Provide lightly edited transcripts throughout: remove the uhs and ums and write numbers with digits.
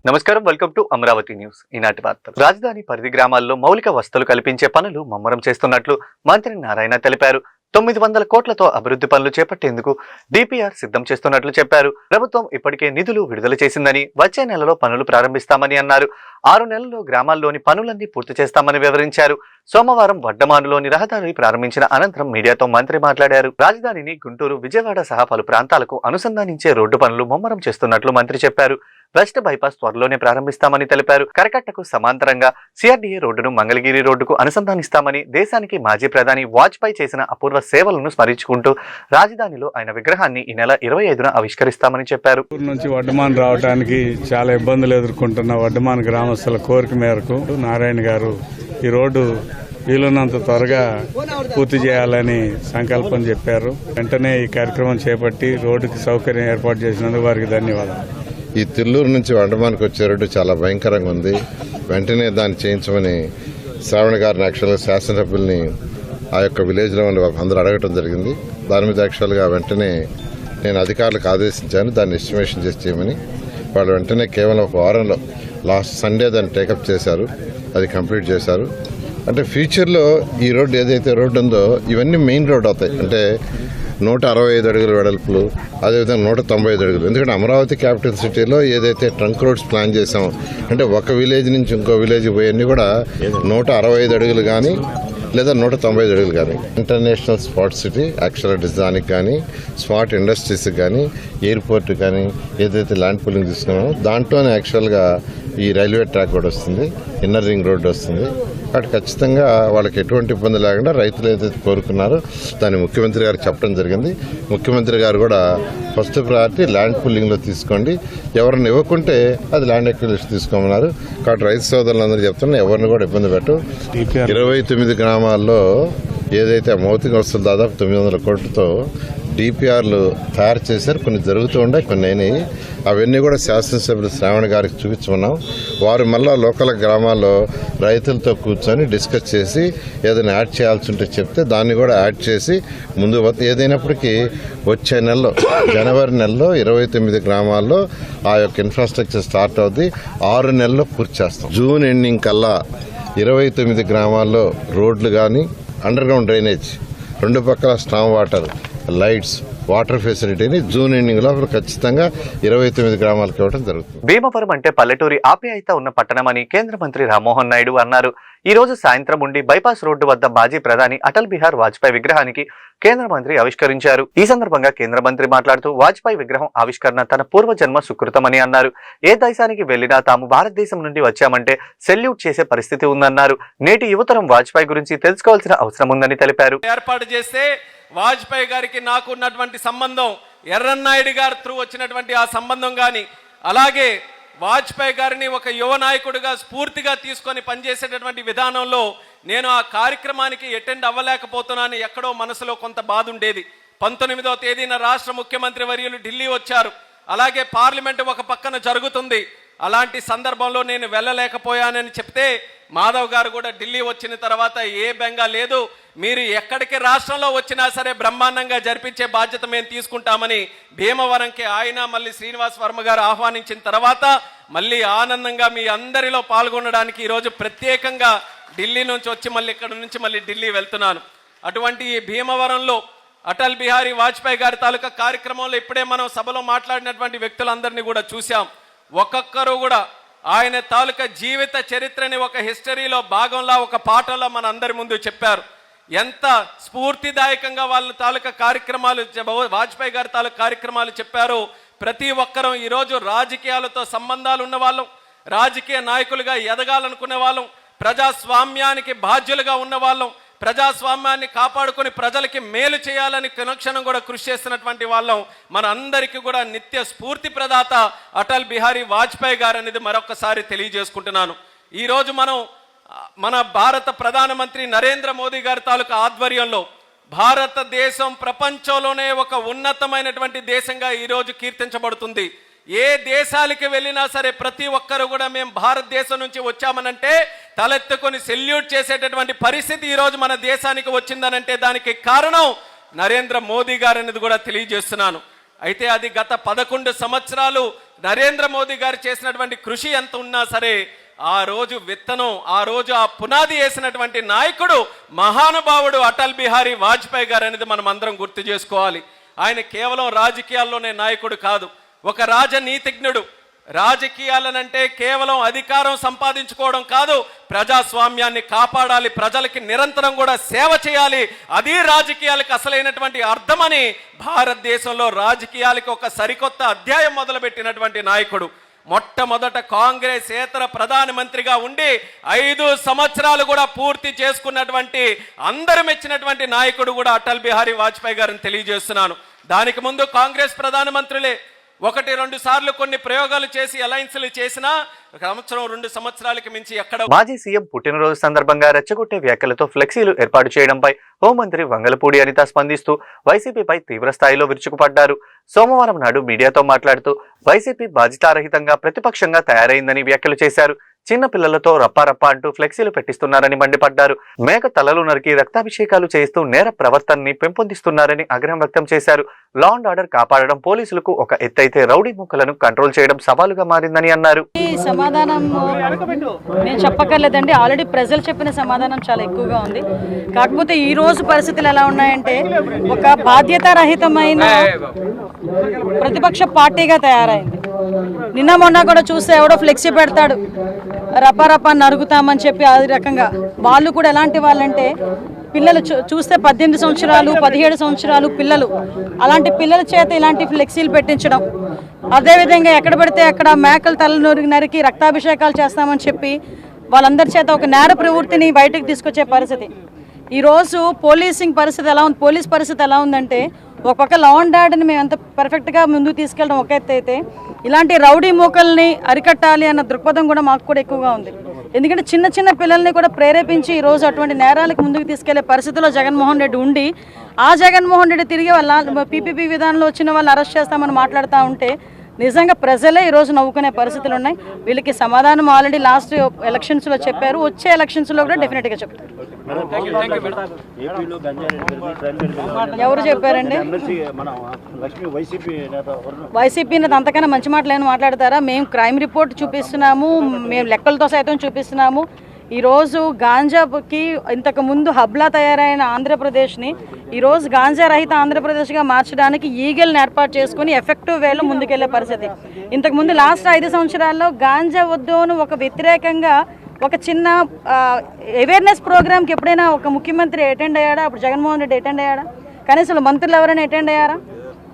నమస్కారం, welcome to Amaravati news. ఈనాటి వార్తలు. రాజధాని పరిధి గ్రామాల్లో మౌలిక వసతులు కల్పించే పనులు ముమ్మరం చేస్తున్నట్లు మంత్రి నారాయణ తెలిపారు. 900 కోట్లతో అభివృద్ధి పనులు చేపట్టేందుకు డిపిఆర్ సిద్ధం చేస్తున్నట్లు చెప్పారు. ప్రభుత్వం ఇప్పటికే నిధులు విడుదల చేసిందని, వచ్చే నెలలో పనులు ప్రారంభిస్తామని అన్నారు. 6 నెలల్లో గ్రామాల్లోని పనులన్నీ పూర్తి చేస్తామని వివరించారు. సోమవారం వడ్డమానులోని రహదారి ప్రారంభించిన అనంతరం మీడియాతో మంత్రి మాట్లాడారు. రాజధానిని గుంటూరు, విజయవాడ సహా పలు ప్రాంతాలకు అనుసంధానించే రోడ్డు పనులు ముమ్మరం చేస్తున్నట్లు మంత్రి చెప్పారు. వెస్ట్ బైపాస్ త్వరలోనే ప్రారంభిస్తామని తెలిపారు. కరకట్టకు సమాంతరంగా సిఆర్డీఏ రోడ్డును మంగళగిరి రోడ్డుకు అనుసంధానిస్తామని, దేశానికి మాజీ ప్రధాని వాజ్పేయి చేసిన అపూర్వ సేవలను స్మరించుకుంటూ రాజధానిలో ఆయన విగ్రహాన్ని ఈ నెల 25న ఆవిష్కరిస్తామని చెప్పారు. నుంచి వడ్డమాన్ రావడానికి చాలా ఇబ్బందులు ఎదుర్కొంటున్న వడ్డమాన్ గ్రామస్తుల కోరిక మేరకు నారాయణ గారు ఈ రోడ్డు వీలున్నంత త్వరగా పూర్తి చేయాలని సంకల్పం చెప్పారు. వెంటనే ఈ కార్యక్రమం చేపట్టి రోడ్డుకి సౌకర్యం ఏర్పాటు చేసినందుకు వారికి ధన్యవాదాలు. ఈ తిల్లూరు నుంచి వండమానికి వచ్చే రోడ్డు చాలా భయంకరంగా ఉంది. వెంటనే దాన్ని చేయించమని శ్రావణ గారిని యాక్చువల్గా శాసనసభ్యుల్ని ఆ యొక్క విలేజ్లో అందరూ అడగటం జరిగింది. దాని మీద యాక్చువల్గా వెంటనే నేను అధికారులకు ఆదేశించాను దాన్ని ఎస్టిమేషన్ చేసి చేయమని. వాళ్ళు వెంటనే కేవలం ఒక వారంలో లాస్ట్ సండే దాన్ని టేకప్ చేశారు, అది కంప్లీట్ చేశారు. అంటే ఫ్యూచర్లో ఈ రోడ్డు ఏదైతే రోడ్డు ఉందో ఇవన్నీ మెయిన్ రోడ్ అవుతాయి. అంటే 165 అడుగుల వెడల్పులు, అదేవిధంగా 195 అడుగులు. ఎందుకంటే అమరావతి క్యాపిటల్ సిటీలో ఏదైతే ట్రంక్ రోడ్స్ ప్లాన్ చేసామో, అంటే ఒక విలేజ్ నుంచి ఇంకో విలేజ్ పోయన్నీ కూడా 165 అడుగులు కానీ లేదా 195 అడుగులు కానీ. ఇంటర్నేషనల్ స్పాట్ సిటీ యాక్చువల్గా డిజైన్కి కానీ, స్మార్ట్ ఇండస్ట్రీస్కి కానీ, ఎయిర్పోర్ట్ కానీ ఏదైతే ల్యాండ్ పూలింగ్ తీసుకున్నామో దాంట్లోనే యాక్చువల్గా ఈ రైల్వే ట్రాక్ కూడా వస్తుంది, ఇన్నర్ రింగ్ రోడ్డు వస్తుంది. అటు ఖచ్చితంగా వాళ్ళకి ఎటువంటి ఇబ్బంది లేకుండా రైతులు ఏదైతే కోరుకున్నారో దాన్ని ముఖ్యమంత్రి గారు చెప్పడం జరిగింది. ముఖ్యమంత్రి గారు కూడా ఫస్ట్ ప్రయారిటీ ల్యాండ్ పూలింగ్లో తీసుకోండి, ఎవరిని ఇవ్వకుంటే అది ల్యాండ్ ఎక్విజిషన్ తీసుకోమన్నారు. కాబట్టి రైతు సోదరులందరూ చెప్తున్నా ఎవరిని కూడా ఇబ్బంది పెట్టు. 29 గ్రామాల్లో ఏదైతే మౌతిక వస్తువులు దాదాపు 900 కోట్లతో డిపిఆర్లు తయారు చేశారు. కొన్ని జరుగుతూ ఉన్నాయి, కొన్ని అయినాయి. అవన్నీ కూడా శాసనసభ్యులు శ్రావణ గారికి చూపించుకున్నాం. వారు మళ్ళా లోకల్ గ్రామాల్లో రైతులతో కూర్చొని డిస్కస్ చేసి ఏదైనా యాడ్ చేయాల్సి ఉంటే చెప్తే దాన్ని కూడా యాడ్ చేసి ముందు ఏదైనప్పటికీ వచ్చే నెలలో జనవరి నెలలో 29 గ్రామాల్లో ఆ యొక్క ఇన్ఫ్రాస్ట్రక్చర్ స్టార్ట్ అవుతుంది. 6 నెలల్లో పూర్తి చేస్తాం. జూన్ ఎండింగ్ కల్లా 29 గ్రామాల్లో రోడ్లు కానీ, అండర్ గ్రౌండ్ డ్రైనేజ్, 2 పక్కల స్టామ్ వాటర్, లైట్స్, వాటర్ ఫెసిలిటీని జూన్ ఎండింగ్ లో ఖచ్చితంగా 29 గ్రామాలకు ఇవ్వడం జరుగుతుంది. భీమవరం అంటే పల్లెటూరి ఆప్యాయత ఉన్న పట్టణమని కేంద్ర మంత్రి రామ్మోహన్ నాయుడు అన్నారు. ఈ రోజు సాయంత్రం ఉండి బైపాస్ రోడ్డు వద్ద మాజీ ప్రధాని అటల్ బిహారీ వాజ్పేయి విగ్రహానికి కేంద్ర మంత్రి ఆవిష్కరించారు. ఈ సందర్భంగా కేంద్ర మంత్రి మాట్లాడుతూ వాజ్పేయి విగ్రహం ఆవిష్కరణ తన పూర్వజన్మ సుకృతమని అన్నారు. ఏ దేశానికి వెళ్లినా తాము భారతదేశం నుండి వచ్చామంటే సెల్యూట్ చేసే పరిస్థితి ఉందన్నారు. నేటి యువతరం వాజ్పేయి గురించి తెలుసుకోవాల్సిన అవసరం ఉందని తెలిపారు. ఏర్పాటు చేస్తే వాజ్పేయి గారికి నాకు ఉన్నటువంటి సంబంధం, ఎర్రన్నాయుడు గారి త్రూ వచ్చినటువంటి ఆ సంబంధం కానీ, అలాగే వాజ్పేయి గారిని ఒక యువ నాయకుడిగా స్ఫూర్తిగా తీసుకొని పనిచేసేటటువంటి విధానంలో నేను ఆ కార్యక్రమానికి అటెండ్ అవ్వలేకపోతున్నాను. ఎక్కడో మనసులో కొంత బాధ ఉండేది. 19వ తేదీన రాష్ట్ర ముఖ్యమంత్రి వర్యులు ఢిల్లీ వచ్చారు. అలాగే పార్లమెంటు ఒక పక్కన జరుగుతుంది. అలాంటి సందర్భంలో నేను వెళ్ళలేకపోయానని చెప్తే మాధవ్ గారు కూడా ఢిల్లీ వచ్చిన తర్వాత ఏ బెంగా లేదు, మీరు ఎక్కడికి రాష్ట్రంలో వచ్చినా సరే బ్రహ్మాండంగా జరిపించే బాధ్యత మేము తీసుకుంటామని భీమవరంకి ఆయన మళ్ళీ శ్రీనివాస్ వర్మ గారు ఆహ్వానించిన తర్వాత మళ్ళీ ఆనందంగా మీ అందరిలో పాల్గొనడానికి ఈరోజు ప్రత్యేకంగా ఢిల్లీ నుంచి వచ్చి మళ్ళీ ఇక్కడ నుంచి మళ్ళీ ఢిల్లీ వెళ్తున్నాను. అటువంటి ఈ భీమవరంలో అటల్ బిహారీ వాజ్పేయి గారి తాలూకా కార్యక్రమంలో ఇప్పుడే మనం సభలో మాట్లాడినటువంటి వ్యక్తులందరినీ కూడా చూసాం. ఒక్కొక్కరు కూడా ఆయన తాలూకా జీవిత చరిత్రని ఒక హిస్టరీలో భాగంలో ఒక పాఠంలో మన అందరి ముందు చెప్పారు. ఎంత స్ఫూర్తిదాయకంగా వాళ్ళ తాలూకా కార్యక్రమాలు, వాజ్పేయి గారి తాలూకా కార్యక్రమాలు చెప్పారు. ప్రతి ఒక్కరూ ఈరోజు రాజకీయాలతో సంబంధాలు ఉన్న వాళ్ళం, రాజకీయ నాయకులుగా ఎదగాలనుకునే వాళ్ళం, ప్రజాస్వామ్యానికి బాధ్యులుగా ఉన్న వాళ్ళం, ప్రజాస్వామ్యాన్ని కాపాడుకొని ప్రజలకి మేలు చేయాలని కనక్షణం కూడా కృషి చేస్తున్నటువంటి వాళ్ళం. మన అందరికీ కూడా నిత్య స్ఫూర్తి ప్రదాత అటల్ బిహారీ వాజ్పేయి గారు అనేది మరొకసారి తెలియజేసుకుంటున్నాను. ఈరోజు మన భారత ప్రధానమంత్రి నరేంద్ర మోదీ గారి తాలూకా ఆధ్వర్యంలో భారతదేశం ప్రపంచంలోనే ఒక ఉన్నతమైనటువంటి దేశంగా ఈరోజు కీర్తించబడుతుంది. ఏ దేశాలకు వెళ్ళినా సరే ప్రతి ఒక్కరు కూడా మేము భారతదేశం నుంచి వచ్చామనంటే తలెత్తుకొని సెల్యూట్ చేసేటటువంటి పరిస్థితి ఈరోజు మన దేశానికి వచ్చిందనంటే దానికి కారణం నరేంద్ర మోదీ గారు అనేది కూడా తెలియజేస్తున్నాను. అయితే అది గత 11 సంవత్సరాలు నరేంద్ర మోదీ గారు చేసినటువంటి కృషి ఎంత ఉన్నా సరే ఆ రోజు విత్తనం, ఆ రోజు ఆ పునాది వేసినటువంటి నాయకుడు మహానుభావుడు అటల్ బిహారీ వాజ్పేయి గారు అనేది మనం అందరం గుర్తు చేసుకోవాలి. ఆయన కేవలం రాజకీయాల్లోనే నాయకుడు కాదు, ఒక రాజనీతిజ్ఞుడు. రాజకీయాలనంటే కేవలం అధికారం సంపాదించుకోవడం కాదు, ప్రజాస్వామ్యాన్ని కాపాడాలి, ప్రజలకి నిరంతరం కూడా సేవ చేయాలి, అది రాజకీయాలకు అసలైనటువంటి అర్థమని భారతదేశంలో రాజకీయాలకు ఒక సరికొత్త అధ్యాయం మొదలుపెట్టినటువంటి నాయకుడు. మొట్టమొదట కాంగ్రెస్ ఏతర ప్రధానమంత్రిగా ఉండి 5 సంవత్సరాలు కూడా పూర్తి చేసుకున్నటువంటి అందరూ మెచ్చినటువంటి నాయకుడు కూడా అటల్ బిహారీ వాజ్పేయి గారిని తెలియజేస్తున్నాను. దానికి ముందు కాంగ్రెస్ ప్రధానమంత్రులే 1-2 సార్లు కొన్ని ప్రయోగాలు చేసి అలయన్స్లు చేసినా 1-2 సంవత్సరాలకి మించి ఎక్కడ. మాజీ సీఎం పుట్టినరోజు సందర్భంగా రెచ్చగొట్టే వ్యాఖ్యలతో ఫ్లెక్సీలు ఏర్పాటు చేయడంపై హోంమంత్రి వంగలపూడి అనిత స్పందిస్తూ వైసీపీపై తీవ్ర స్థాయిలో విరుచుకుపడ్డారు. సోమవారం నాడు మీడియాతో మాట్లాడుతూ వైసీపీ బాధ్యతారహితంగా ప్రతిపక్షంగా తయారైందని వ్యాఖ్యలు చేశారు. చిన్న పిల్లలతో రప్పారప్ప అంటూ ఫ్లెక్సీలు పెట్టిస్తున్నారని మండిపడ్డారు. మేక తలలు నరికి రక్తాభిషేకాలు చేస్తూ నేర ప్రవర్తనని పెంపొందిస్తున్నారని ఆగ్రహం వ్యక్తం చేశారు. లా అండ్ ఆర్డర్ కాపాడడం పోలీసులకు ఒక ఎత్తైతే రౌడీ ముక్కలను కంట్రోల్ చేయడం సవాలుగా మారిందని అన్నారు. ఈ సమాధానం నేను చెప్పక్కర్లేదండి, ఆల్రెడీ ప్రజలు చెప్పిన సమాధానం చాలా ఎక్కువగా ఉంది. కాకపోతే ఈ రోజు పరిస్థితులు ఎలా ఉన్నాయంటే ఒక బాధ్యతారహితమైన ప్రతిపక్ష పార్టీగా తయారైంది. నిన్న మొన్న కూడా చూస్తే ఎవడో ఫ్లెక్సీ పెడతాడు, రపారపా నరుగుతామని చెప్పి అది రకంగా. వాళ్ళు కూడా ఎలాంటి వాళ్ళంటే పిల్లలు చూస్తే 18 సంవత్సరాలు 17 సంవత్సరాలు పిల్లలు, అలాంటి పిల్లల చేత ఇలాంటి ఫ్లెక్సీలు పెట్టించడం, అదేవిధంగా ఎక్కడ పడితే అక్కడ మేకల తల నరికి రక్తాభిషేకాలు చేస్తామని చెప్పి వాళ్ళందరి చేత ఒక నేర ప్రవృత్తిని బయటకు తీసుకొచ్చే పరిస్థితి. ఈరోజు పోలీసింగ్ పరిస్థితి ఎలా ఉంది, పోలీస్ పరిస్థితి ఎలా ఉందంటే ఒక పక్క లా అండ్ ఆర్డర్ని మేము ఎంత పర్ఫెక్ట్గా ముందుకు తీసుకెళ్ళడం ఒక ఎత్తు అయితే, ఇలాంటి రౌడీ మూకల్ని అరికట్టాలి అన్న దృక్పథం కూడా మాకు కూడా ఎక్కువగా ఉంది. ఎందుకంటే చిన్న చిన్న పిల్లల్ని కూడా ప్రేరేపించి ఈరోజు అటువంటి నేరాలకు ముందుకు తీసుకెళ్లే పరిస్థితిలో జగన్మోహన్ రెడ్డి ఉండి, ఆ జగన్మోహన్ రెడ్డి తిరిగి వాళ్ళ పీపీపీ విధానంలో వచ్చిన వాళ్ళు అరెస్ట్ చేస్తామని మాట్లాడుతూ ఉంటే నిజంగా ప్రజలే ఈరోజు నవ్వుకునే పరిస్థితులు ఉన్నాయి. వీళ్ళకి సమాధానం ఆల్రెడీ లాస్ట్ ఎలక్షన్స్లో చెప్పారు, వచ్చే ఎలక్షన్స్లో కూడా డెఫినెట్గా చెప్తారు. ఎవరు చెప్పారండి? వైసీపీ నేత అంతకన్నా మంచి మాటలు ఏమైనా మాట్లాడతారా? మేము క్రైమ్ రిపోర్ట్ చూపిస్తున్నాము, మేము లెక్కలతో సైతం చూపిస్తున్నాము. ఈరోజు గాంజాకి ఇంతకుముందు హబ్లా తయారైన ఆంధ్రప్రదేశ్ని ఈరోజు గాంజా రహిత ఆంధ్రప్రదేశ్గా మార్చడానికి ఈగల్ని ఏర్పాటు చేసుకుని ఎఫెక్టివ్ వేలో ముందుకెళ్లే పరిస్థితి. ఇంతకుముందు లాస్ట్ 5 సంవత్సరాల్లో గాంజా వద్దును ఒక వ్యతిరేకంగా ఒక చిన్న అవేర్నెస్ ప్రోగ్రామ్కి ఎప్పుడైనా ఒక ముఖ్యమంత్రి అటెండ్ అయ్యాడా? అప్పుడు జగన్మోహన్ రెడ్డి అటెండ్ అయ్యాడా? కనీసం మంత్రులు ఎవరైనా అటెండ్ అయ్యారా?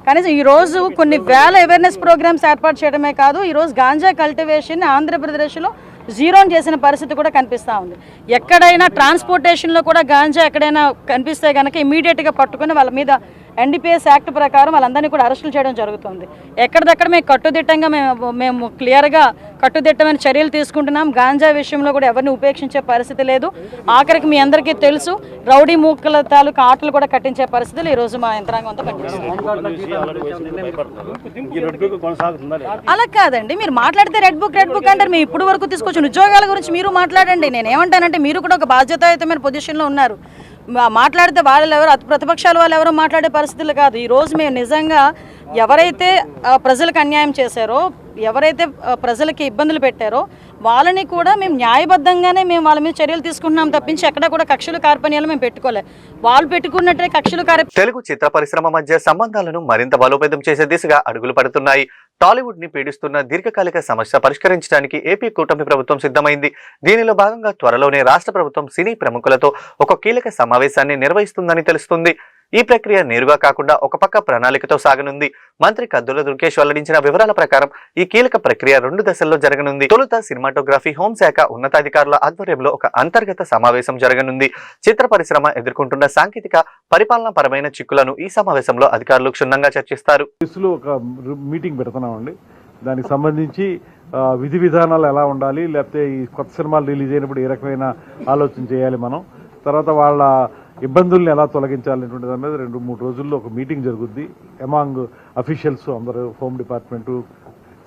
కనీసం ఈరోజు కొన్ని వేల అవేర్నెస్ ప్రోగ్రామ్స్ ఏర్పాటు చేయడమే కాదు, ఈరోజు గాంజా కల్టివేషన్ ఆంధ్రప్రదేశ్లో జీరోని చేసిన పరిస్థితి కూడా కనిపిస్తూ ఉంది. ఎక్కడైనా ట్రాన్స్పోర్టేషన్లో కూడా గాంజా ఎక్కడైనా కనిపిస్తే కనుక ఇమీడియట్గా పట్టుకుని వాళ్ళ మీద ఎన్డీపీఎస్ యాక్ట్ ప్రకారం వాళ్ళందరినీ కూడా అరెస్టులు చేయడం జరుగుతుంది. ఎక్కడిదక్కడ మేము కట్టుదిట్టంగా మేము క్లియర్గా కట్టుదిట్టమైన చర్యలు తీసుకుంటున్నాం. గాంజా విషయంలో కూడా ఎవరిని ఉపేక్షించే పరిస్థితి లేదు. ఆఖరికి మీ అందరికీ తెలుసు, రౌడీ మూకల తాలూకు ఆటలు కూడా కట్టించే పరిస్థితులు ఈరోజు మా యంత్రాంగం అంతా పనిచేస్తుంది. అలా కాదండి, మీరు మాట్లాడితే రెడ్ బుక్ అంటారు. మేము ఇప్పుడు వరకు తీసుకొచ్చిన ఉద్యోగాల గురించి మీరు మాట్లాడండి. నేనేమంటానంటే మీరు కూడా ఒక బాధ్యతాయుతమైన పొజిషన్లో ఉన్నారు. మాట్లాడితే వాళ్ళు ఎవరు ప్రతిపక్షాల వాళ్ళు ఎవరో మాట్లాడే పరిస్థితులు కాదు. ఈరోజు మేము నిజంగా ఎవరైతే ప్రజలకు అన్యాయం చేశారో, ఎవరైతే ప్రజలకి ఇబ్బందులు పెట్టారో వాళ్ళని కూడా మేము న్యాయబద్ధంగానే మేము వాళ్ళ మీద చర్యలు తీసుకుంటున్నాం తప్పించి ఎక్కడ కూడా కక్షలు కార్పణ్యాలు మేము పెట్టుకోలేదు. వాళ్ళు పెట్టుకున్నట్టే కక్షలు తెలుగు చిత్ర పరిశ్రమ మధ్య సంబంధాలను మరింత బలోపేతం చేసే దిశగా అడుగులు పడుతున్నాయి. టాలీవుడ్ ని పీడిస్తున్న దీర్ఘకాలిక సమస్య పరిష్కరించడానికి ఏపీ కూటమి ప్రభుత్వం సిద్ధమైంది. దీనిలో భాగంగా త్వరలోనే రాష్ట్ర ప్రభుత్వం సినీ ప్రముఖులతో ఒక కీలక సమావేశాన్ని నిర్వహిస్తుందని తెలుస్తుంది. ఈ ప్రక్రియ నేరుగా కాకుండా ఒక పక్క ప్రణాళికతో సాగనుంది. మంత్రి కద్దుల దుర్గేష్ వెల్లడించిన వివరాల ప్రకారం ఈ కీలక ప్రక్రియ 2 దశల్లో జరగనుంది. తొలుత సినిమాటోగ్రఫీ, హోంశాఖ ఉన్నతాధికారుల ఆధ్వర్యంలో ఒక అంతర్గత సమావేశం జరగనుంది. చిత్ర పరిశ్రమ ఎదుర్కొంటున్న సాంకేతిక పరిపాలన పరమైన చిక్కులను ఈ సమావేశంలో అధికారులు క్షుణ్ణంగా చర్చిస్తారు. ఒక మీటింగ్ పెడుతున్నామండి. దానికి సంబంధించి విధి విధానాలు ఎలా ఉండాలి, లేకపోతే ఈ కొత్త సినిమాలు రిలీజ్ అయినప్పుడు ఏ రకమైన ఆలోచన చేయాలి మనం, తర్వాత వాళ్ళ ఇబ్బందుల్ని ఎలా తొలగించాలనేటువంటి దాని మీద 2-3 రోజుల్లో ఒక మీటింగ్ జరుగుద్ది. అమాంగ్ అఫీషియల్స్ అందరూ, హోమ్ డిపార్ట్మెంటు,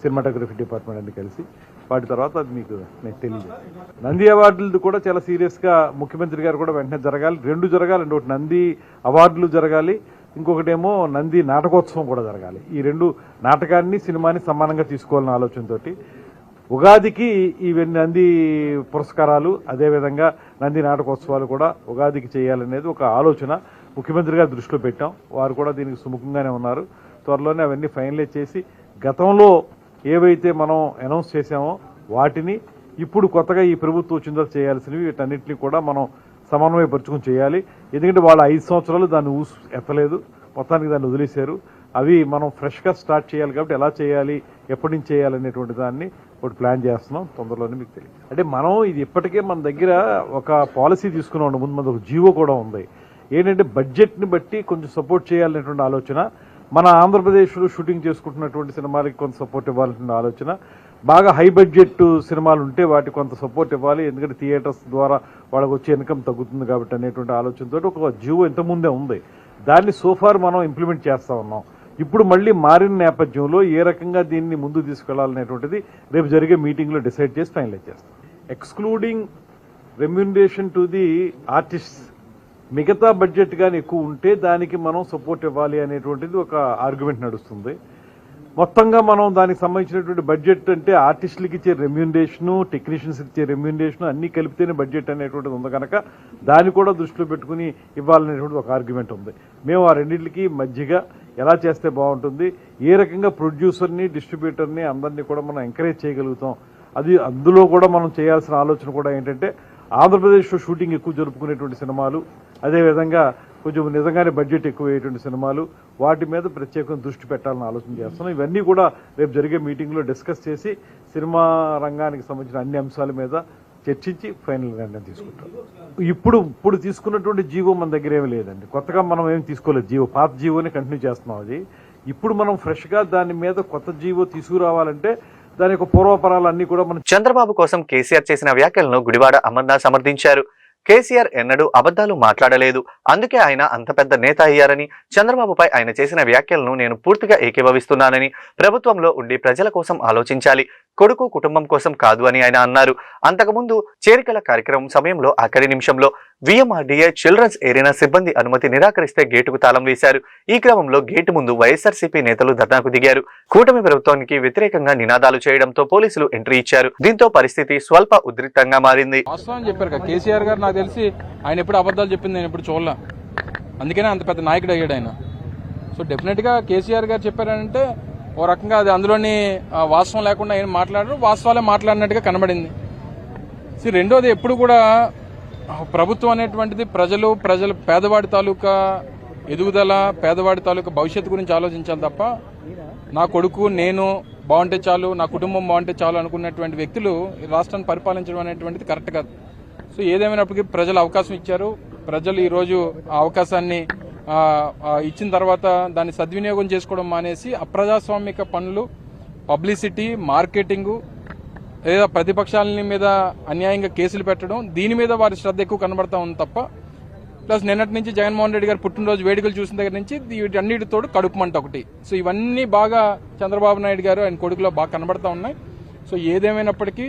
సినిమాటోగ్రఫీ డిపార్ట్మెంట్ అన్ని కలిసి. వాటి తర్వాత అది మీకు నేను తెలియజేస్తాను. నంది అవార్డులు కూడా చాలా సీరియస్గా ముఖ్యమంత్రి గారు కూడా వెంటనే జరగాలి. 2 జరగాలి. ఒకటి నంది అవార్డులు జరగాలి, ఇంకొకటేమో నంది నాటకోత్సవం కూడా జరగాలి. ఈ రెండు నాటకాన్ని సినిమాని సమానంగా తీసుకోవాలన్న ఆలోచనతోటి ఉగాదికి ఇవన్నీ నంది పురస్కారాలు అదేవిధంగా నంది నాటకోత్సవాలు కూడా ఉగాదికి చేయాలనేది ఒక ఆలోచన ముఖ్యమంత్రి గారు దృష్టిలో పెట్టాం. వారు కూడా దీనికి సుముఖంగానే ఉన్నారు. త్వరలోనే అవన్నీ ఫైనలైజ్ చేసి గతంలో ఏవైతే మనం అనౌన్స్ చేశామో వాటిని ఇప్పుడు కొత్తగా ఈ ప్రభుత్వం వచ్చిందో చేయాల్సినవి వీటన్నిటిని కూడా మనం సమన్వయపరుచుకుని చేయాలి. ఎందుకంటే వాళ్ళు 5 సంవత్సరాలు దాన్ని ఎత్తలేదు, మొత్తానికి దాన్ని వదిలేశారు. అవి మనం ఫ్రెష్గా స్టార్ట్ చేయాలి కాబట్టి ఎలా చేయాలి, ఎప్పటి నుంచి చేయాలి అనేటువంటి దాన్ని ఒకటి ప్లాన్ చేస్తున్నాం. తొందరలోనే మీకు తెలియదు. అంటే మనం ఇది ఇప్పటికే మన దగ్గర ఒక పాలసీ తీసుకున్నాం. ముందు మన ఒక జీవో కూడా ఉంది. ఏంటంటే బడ్జెట్ని బట్టి కొంచెం సపోర్ట్ చేయాలనేటువంటి ఆలోచన, మన ఆంధ్రప్రదేశ్లో షూటింగ్ చేసుకుంటున్నటువంటి సినిమాలకి కొంత సపోర్ట్ ఇవ్వాలనే ఆలోచన, బాగా హై బడ్జెట్ సినిమాలు ఉంటే వాటికి కొంత సపోర్ట్ ఇవ్వాలి, ఎందుకంటే థియేటర్స్ ద్వారా వాళ్ళకి వచ్చే ఇన్కమ్ తగ్గుతుంది కాబట్టి అనేటువంటి ఆలోచనతో ఒక జీవో ఇంతకుముందే ఉంది. దాన్ని సోఫార్ మనం ఇంప్లిమెంట్ చేస్తా ఉన్నాం. ఇప్పుడు మళ్ళీ మారిన నేపథ్యంలో ఏ రకంగా దీన్ని ముందు తీసుకెళ్లాలనేటువంటిది రేపు జరిగే మీటింగ్లో డిసైడ్ చేసి ఫైనలైజ్ చేస్తాం. Excluding remuneration to the artists, మిగతా బడ్జెట్ కానీ ఎక్కువ ఉంటే దానికి మనం సపోర్ట్ ఇవ్వాలి అనేటువంటిది ఒక ఆర్గ్యుమెంట్ నడుస్తుంది. మొత్తంగా మనం దానికి సంబంధించినటువంటి బడ్జెట్ అంటే ఆర్టిస్టులకి ఇచ్చే రెమ్యూనరేషను, టెక్నీషియన్స్కి ఇచ్చే రెమ్యూనరేషను అన్నీ కలిపితేనే బడ్జెట్ అనేటువంటిది ఉంది కనుక దాన్ని కూడా దృష్టిలో పెట్టుకుని ఇవ్వాలనేటువంటి ఒక ఆర్గ్యుమెంట్ ఉంది. మేము ఆ రెండింటికి మధ్యగా ఎలా చేస్తే బాగుంటుంది, ఏ రకంగా ప్రొడ్యూసర్ని, డిస్ట్రిబ్యూటర్ని అందరినీ కూడా మనం ఎంకరేజ్ చేయగలుగుతాం, అది అందులో కూడా మనం చేయాల్సిన ఆలోచన కూడా ఏంటంటే ఆంధ్రప్రదేశ్లో షూటింగ్ ఎక్కువ జరుపుకునేటువంటి సినిమాలు, అదేవిధంగా కొంచెం నిజంగానే బడ్జెట్ ఎక్కువ అయ్యేటువంటి సినిమాలు, వాటి మీద ప్రత్యేకంగా దృష్టి పెట్టాలని ఆలోచన చేస్తున్నాం. ఇవన్నీ కూడా రేపు జరిగే మీటింగ్లో డిస్కస్ చేసి సినిమా రంగానికి సంబంధించిన అన్ని అంశాల మీద చర్చించి ఫైనల్ నిర్ణయం తీసుకుంటాం. ఇప్పుడు తీసుకున్నటువంటి జీవో మన దగ్గర ఏమీ లేదండి, కొత్తగా మనం ఏం తీసుకోలేదు. జీవో పాత జీవోని కంటిన్యూ చేస్తున్నాం. అది ఇప్పుడు మనం ఫ్రెష్గా దాని మీద కొత్త జీవో తీసుకురావాలంటే దాని యొక్క పూర్వపరాలు అన్ని కూడా మనం. చంద్రబాబు కోసం కేసీఆర్ చేసిన వ్యాఖ్యలను గుడివాడ అమర్నాథ్ సమర్థించారు. కేసీఆర్ ఎన్నడూ అబద్ధాలు మాట్లాడలేదు, అందుకే ఆయన అంత పెద్ద నేత అయ్యారని, చంద్రబాబుపై ఆయన చేసిన వ్యాఖ్యలను నేను పూర్తిగా ఏకీభవిస్తున్నానని, ప్రభుత్వంలో ఉండి ప్రజల కోసం ఆలోచించాలి, కొడుకు కుటుంబం కోసం కాదు అని ఆయన అన్నారు. అంతకుముందు చేరికల కార్యక్రమం సమయంలో ఆఖరి నిమిషంలో విఎంఆర్డీఏ చిల్డ్రన్స్ ఏరియా సిబ్బంది అనుమతి నిరాకరిస్తే గేటుకు తాళం వేశారు. ఈ క్రమంలో గేటు ముందు వైఎస్ఆర్సీపీ నేతలు ధర్నాకు దిగారు. కూటమి ప్రభుత్వానికి వ్యతిరేకంగా నినాదాలు చేయడంతో పోలీసులు ఎంట్రీ ఇచ్చారు. దీంతో పరిస్థితి స్వల్ప ఉద్రిక్తంగా మారింది. కేసీఆర్ గారు నాకు తెలిసి ఆయన ఎప్పుడు అబద్ధాలు చెప్పింది నేను ఎప్పుడు చూడలే, అందుకనే అంత పెద్ద నాయకుడు అయ్యాడు ఆయన. సో డెఫినెట్గా కేసీఆర్ గారు చెప్పారంటే ఓ రకంగా అది అందులోని వాస్తవం లేకుండా ఆయన మాట్లాడారు, వాస్తవాలే మాట్లాడినట్టుగా కనబడింది. రెండోది ఎప్పుడు కూడా ప్రభుత్వం అనేటువంటిది ప్రజలు పేదవాడి తాలూకా ఎదుగుదల, పేదవాడి తాలూకా భవిష్యత్తు గురించి ఆలోచించాలి తప్ప నా కొడుకు నేను బాగుంటే చాలు, నా కుటుంబం బాగుంటే చాలు అనుకున్నటువంటి వ్యక్తులు ఈ రాష్ట్రాన్ని పరిపాలించడం అనేటువంటిది కరెక్ట్ కాదు. సో ఏదేమైనప్పటికీ ప్రజలు అవకాశం ఇచ్చారు. ప్రజలు ఈరోజు ఆ అవకాశాన్ని ఇచ్చిన తర్వాత దాన్ని సద్వినియోగం చేసుకోవడం మానేసి అప్రజాస్వామిక పనులు, పబ్లిసిటీ, మార్కెటింగు, లేదా ప్రతిపక్షాలని మీద అన్యాయంగా కేసులు పెట్టడం, దీని మీద వారి శ్రద్ధ ఎక్కువ కనబడతా ఉంది తప్ప. ప్లస్ నిన్నటి నుంచి జగన్మోహన్ రెడ్డి గారు పుట్టినరోజు వేడుకలు చూసిన దగ్గర నుంచి వీటన్నిటితోడు కడుపుమంట ఒకటి. సో ఇవన్నీ బాగా చంద్రబాబు నాయుడు గారు ఆయన కొడుకులో బాగా కనబడతా ఉన్నాయి. సో ఏదేమైనప్పటికీ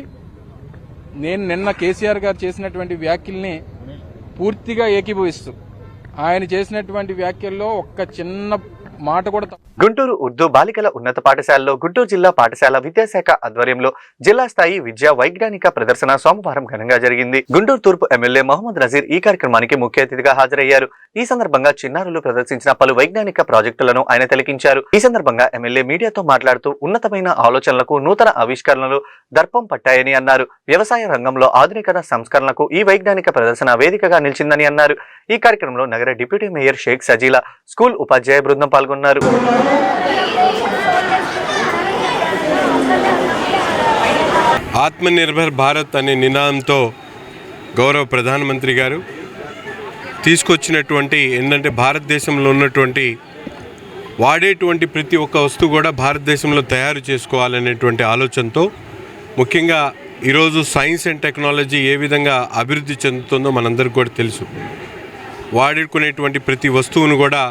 నేను నిన్న కేసీఆర్ గారు చేసినటువంటి వ్యాఖ్యల్ని పూర్తిగా ఏకీభవిస్తూ, ఆయన చేసినటువంటి వ్యాఖ్యల్లో ఒక్క చిన్న మాట కూడా. గుంటూరు ఉర్దూ బాలికల ఉన్నత పాఠశాలలో గుంటూరు జిల్లా పాఠశాల విద్యాశాఖ ఆధ్వర్యంలో జిల్లా స్థాయి విద్యా వైజ్ఞానిక ప్రదర్శన సోమవారం ఘనంగా జరిగింది. గుంటూరు తూర్పు ఎమ్మెల్యే మహమ్మద్ నజీర్ ఈ కార్యక్రమానికి ముఖ్య అతిథిగా హాజరయ్యారు. ఈ సందర్భంగా చిన్నారులు ప్రదర్శించిన పలు వైజ్ఞానిక ప్రాజెక్టులను ఆయన తిలకించారు. ఈ సందర్భంగా ఎమ్మెల్యే మీడియాతో మాట్లాడుతూ ఉన్నతమైన ఆలోచనలకు నూతన ఆవిష్కరణలు దర్పం పట్టాయని అన్నారు. వ్యవసాయ రంగంలో ఆధునికత సంస్కరణలకు ఈ వైజ్ఞానిక ప్రదర్శన వేదికగా నిలిచిందని అన్నారు. ఈ కార్యక్రమంలో నగర deputy mayor Shaik Sajila, school ఉపాధ్యాయ బృందం పాల్గొన్నారు. ఆత్మనిర్భర్ భారత్ అనే నినాదంతో గౌరవ ప్రధానమంత్రి గారు తీసుకొచ్చినటువంటి ఏంటంటే భారతదేశంలో ఉన్నటువంటి వాడేటువంటి ప్రతి ఒక్క వస్తువు కూడా భారతదేశంలో తయారు చేసుకోవాలనేటువంటి ఆలోచనతో, ముఖ్యంగా ఈరోజు సైన్స్ అండ్ టెక్నాలజీ ఏ విధంగా అభివృద్ధి చెందుతుందో మనందరికీ కూడా తెలుసు. వాడుకునేటువంటి ప్రతి వస్తువును కూడా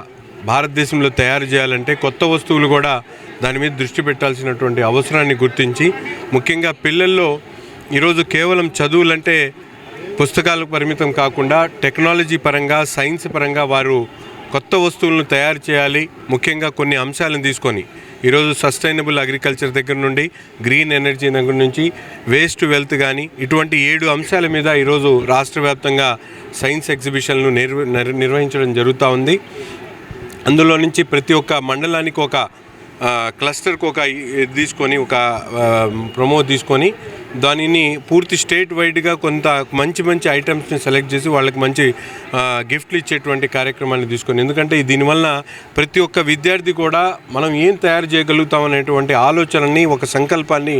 భారతదేశంలో తయారు చేయాలంటే కొత్త వస్తువులు కూడా దాని మీద దృష్టి పెట్టాల్సినటువంటి అవసరాన్ని గుర్తించి, ముఖ్యంగా పిల్లల్లో ఈరోజు కేవలం చదువులంటే పుస్తకాలకు పరిమితం కాకుండా టెక్నాలజీ పరంగా, సైన్స్ పరంగా వారు కొత్త వస్తువులను తయారు చేయాలి. ముఖ్యంగా కొన్ని అంశాలను తీసుకొని ఈరోజు సస్టైనబుల్ అగ్రికల్చర్ దగ్గర నుండి గ్రీన్ ఎనర్జీ దగ్గర నుంచి వేస్ట్ టు వెల్త్ కానీ ఇటువంటి 7 అంశాల మీద ఈరోజు రాష్ట్ర వ్యాప్తంగా సైన్స్ ఎగ్జిబిషన్లు నిర్వహించడం జరుగుతూ ఉంది. అందులో నుంచి ప్రతి ఒక్క మండలానికి ఒక క్లస్టర్కి ఒక తీసుకొని ఒక ప్రొమో తీసుకొని దానిని పూర్తి స్టేట్ వైడ్గా కొంత మంచి ఐటమ్స్ని సెలెక్ట్ చేసి వాళ్ళకి మంచి గిఫ్ట్లు ఇచ్చేటువంటి కార్యక్రమాన్ని తీసుకొని, ఎందుకంటే దీనివల్ల ప్రతి ఒక్క విద్యార్థి కూడా మనం ఏం తయారు చేయగలుగుతాం అనేటువంటి ఆలోచనని, ఒక సంకల్పాన్ని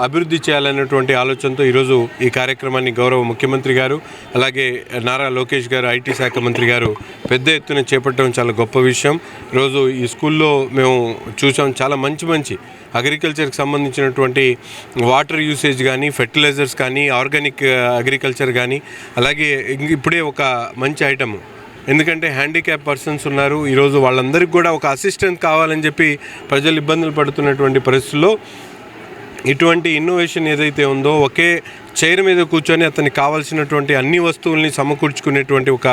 అభివృద్ధి చేయాలనేటువంటి ఆలోచనతో ఈరోజు ఈ కార్యక్రమాన్ని గౌరవ ముఖ్యమంత్రి గారు అలాగే నారా లోకేష్ గారు ఐటీ శాఖ మంత్రి గారు పెద్ద ఎత్తున చేపట్టడం చాలా గొప్ప విషయం. ఈరోజు ఈ స్కూల్లో మేము చూసాం, చాలా మంచి అగ్రికల్చర్కి సంబంధించినటువంటి వాటర్ యూసేజ్ కానీ, ఫెర్టిలైజర్స్ కానీ, ఆర్గానిక్ అగ్రికల్చర్ కానీ, అలాగే ఇప్పుడే ఒక మంచి ఐటమ్, ఎందుకంటే హ్యాండిక్యాప్ పర్సన్స్ ఉన్నారు. ఈరోజు వాళ్ళందరికీ కూడా ఒక అసిస్టెంట్ కావాలని చెప్పి ప్రజలు ఇబ్బందులు పడుతున్నటువంటి పరిస్థితుల్లో ఇటువంటి ఇన్నోవేషన్ ఏదైతే ఉందో, ఒకే చైర్ మీద కూర్చొని అతనికి కావాల్సినటువంటి అన్ని వస్తువుల్ని సమకూర్చుకునేటువంటి ఒక